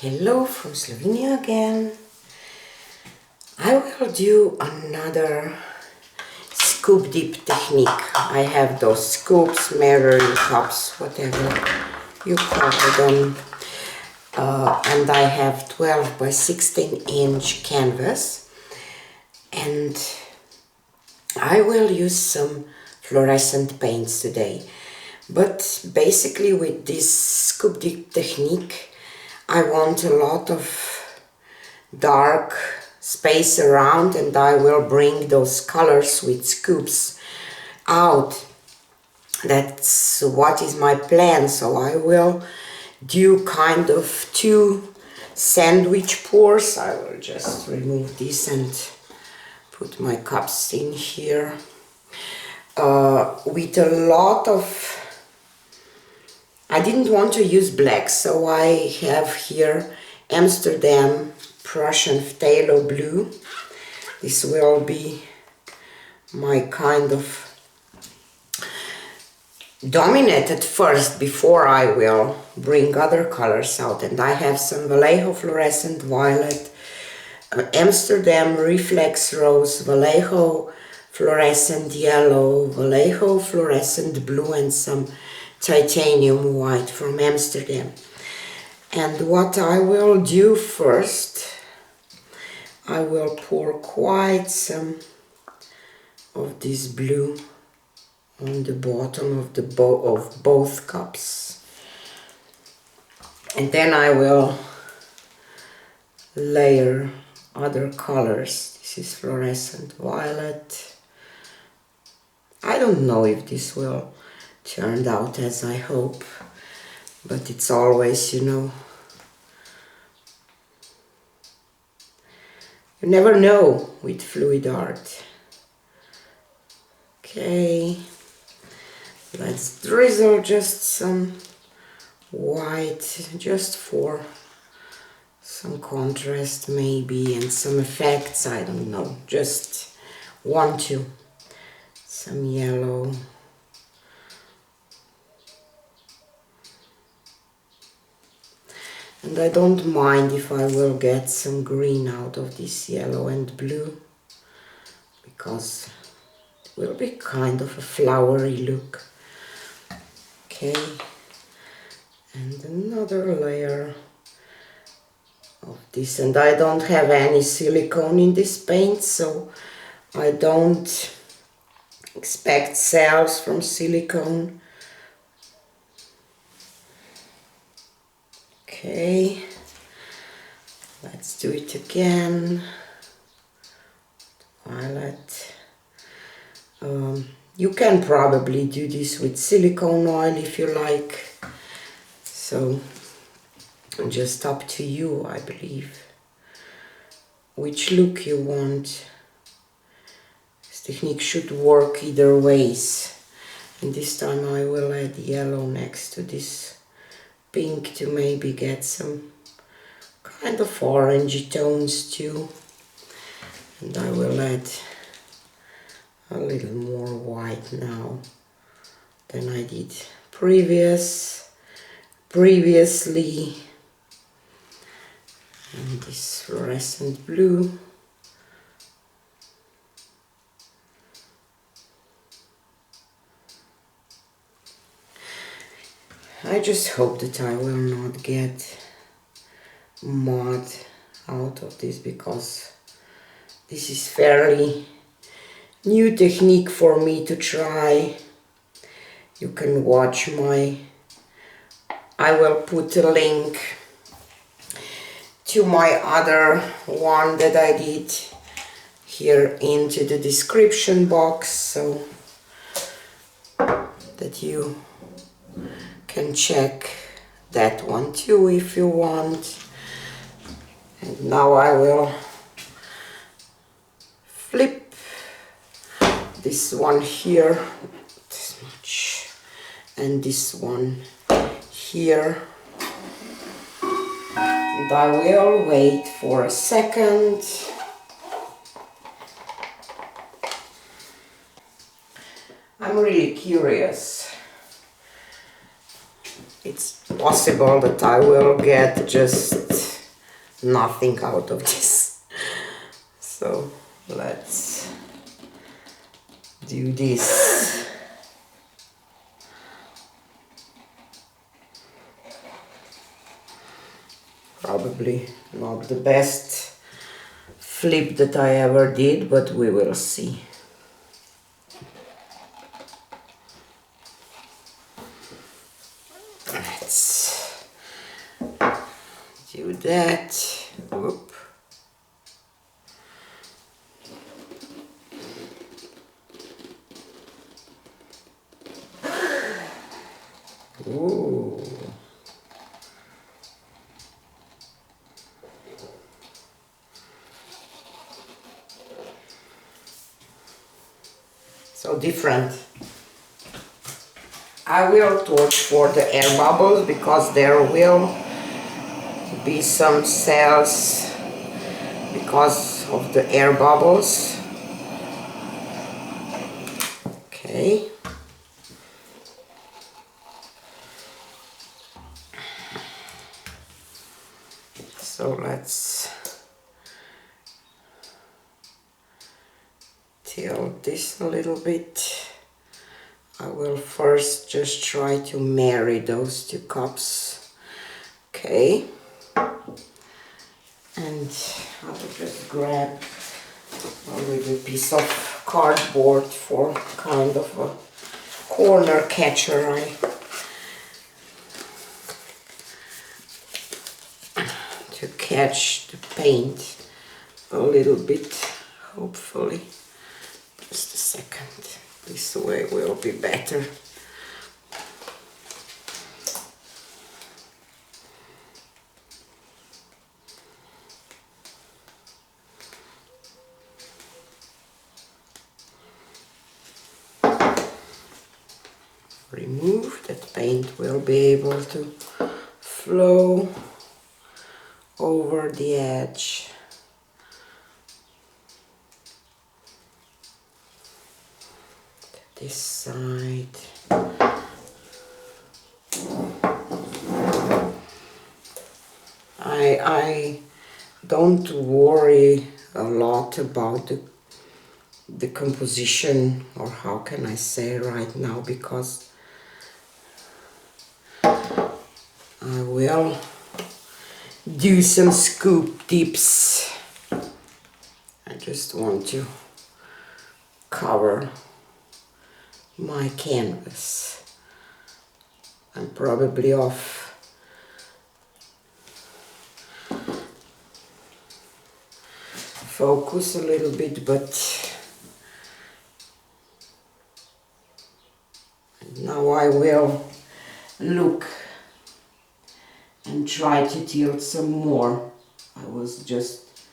Hello from Slovenia again. I will do another scoop dip technique. I have those scoops, mirroring cups, whatever you call them. And I have 12 by 16 inch canvas. And I will use some fluorescent paints today. But basically with this scoop dip technique, I want a lot of dark space around, and I will bring those colors with scoops out. That's what is my plan. So I will do kind of two sandwich pours. I will just remove this and put my cups in here with a lot of... I didn't want to use black, so I have here Amsterdam Prussian phthalo blue. This will be my kind of dominant at first before I will bring other colors out. And I have some Vallejo fluorescent violet, Amsterdam reflex rose, Vallejo fluorescent yellow, Vallejo fluorescent blue, and some titanium white from Amsterdam. And what I will do first, I will pour quite some of this blue on the bottom of the both cups, and then I will layer other colors. This is fluorescent violet. I don't know if this will turn out as I hope, but it's always, you know, you never know with fluid art. Okay, let's drizzle just some white, just for some contrast maybe, and some effects, I don't know, just want to. Some yellow. And I don't mind if I will get some green out of this yellow and blue, because it will be kind of a flowery look. Okay, and another layer of this. And I don't have any silicone in this paint, so I don't expect cells from silicone. Okay, let's do it again. Violet. You can probably do this with silicone oil if you like, so just up to you, I believe, which look you want. This technique should work either ways, and this time I will add yellow next to this pink to maybe get some kind of orangey tones too. And I will add a little more white now than I did previously. And this fluorescent blue. I just hope that I will not get mud out of this, because this is fairly new technique for me to try. You can watch I will put a link to my other one that I did here into the description box, so that you can check that one too if you want. And now I will flip this one here, this much, and this one here, and I will wait for a second. I'm really curious. It's possible that I will get just nothing out of this. So let's do this. Probably not the best flip that I ever did, but we will see. Let's do that. Whoop. Ooh. So different. I will torch for the air bubbles because there will be some cells because of the air bubbles. Okay. So let's tilt this a little bit. I will first just try to marry those two cups. Okay. And I will just grab a little piece of cardboard for kind of a corner catcher. To catch the paint a little bit, hopefully. Just a second. This way will be better. Remove that paint will be able to flow over the edge. This side. I don't worry a lot about the composition, or how can I say right now, because I will do some scoop dips. I just want to cover my canvas. I'm probably off focus a little bit, but now I will look and try to tilt some more. I was just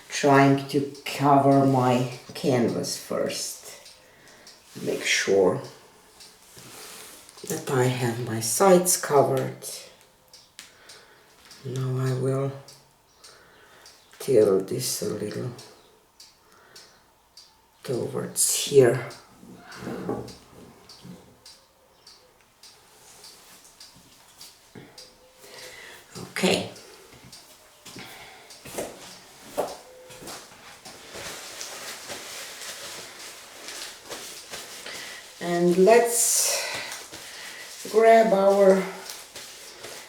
trying to cover my canvas first. Make sure that I have my sides covered. Now I will tilt this a little towards here. Okay. And let's grab our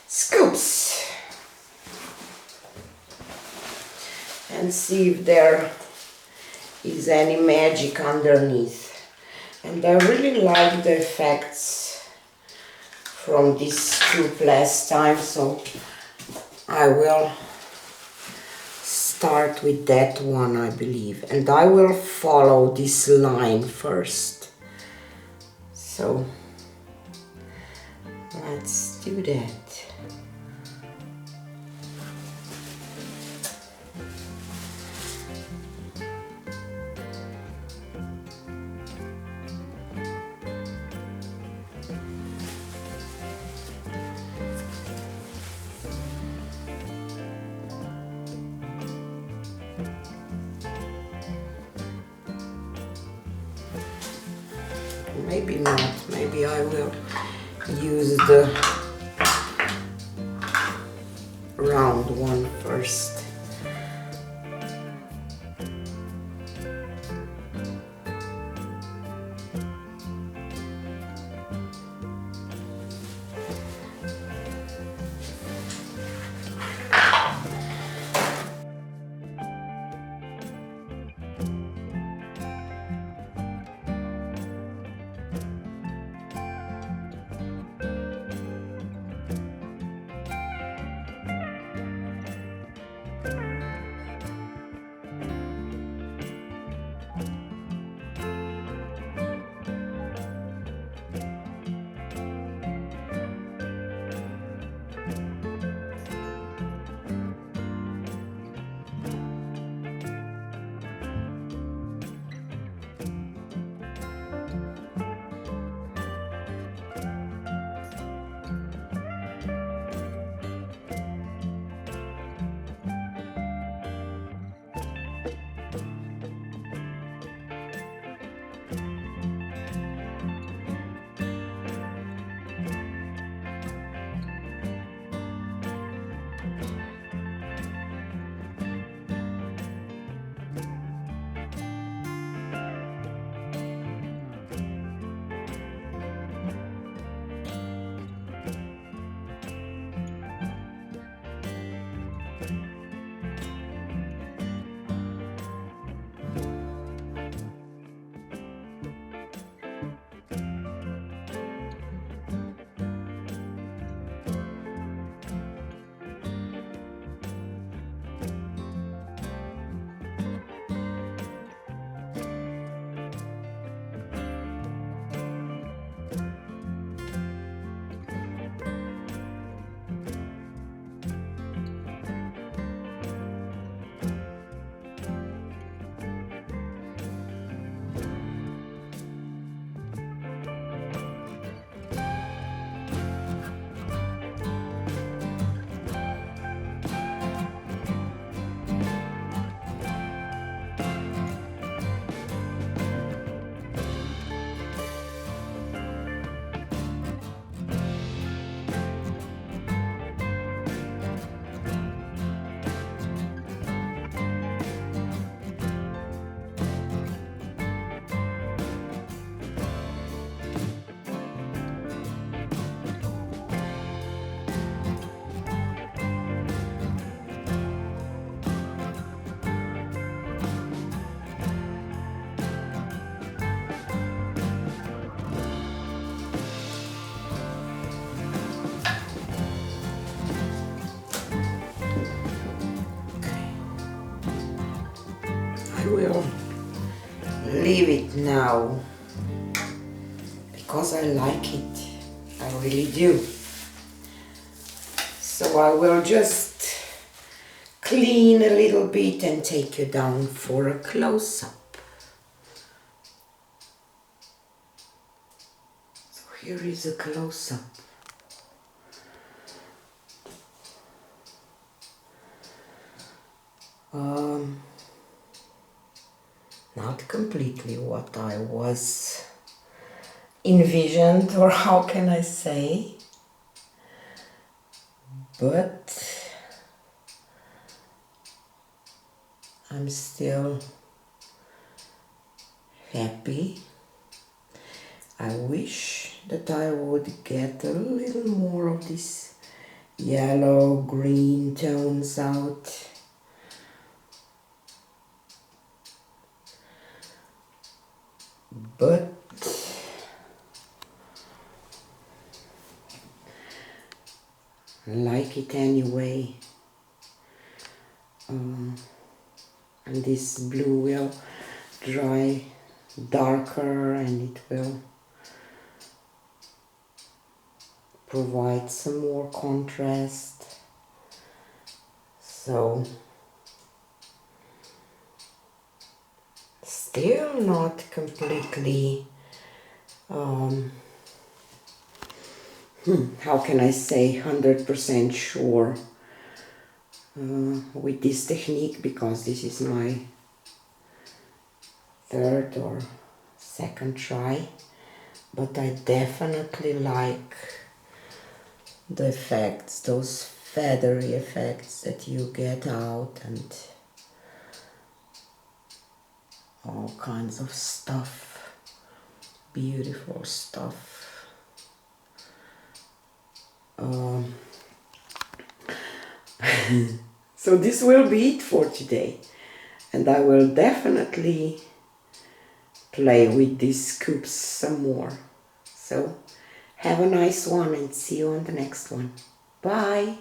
scoops and see if there is any magic underneath. And I really like the effects from this scoop last time, so I will start with that one, I believe, and I will follow this line first. So let's do that. Maybe not, maybe I will use the first. I will leave it now because I like it. I really do. So I will just clean a little bit and take you down for a close-up. So here is a close-up. Not completely what I was envisioned, or how can I say, but I'm still happy. I wish that I would get a little more of these yellow green tones out. But I like it anyway. And this blue will dry darker and it will provide some more contrast. So still not completely how can I say 100% sure with this technique, because this is my third or second try, but I definitely like the effects, those feathery effects that you get out, and all kinds of stuff, beautiful stuff. So this will be it for today, and I will definitely play with these scoops some more. So have a nice one and see you on the next one. Bye!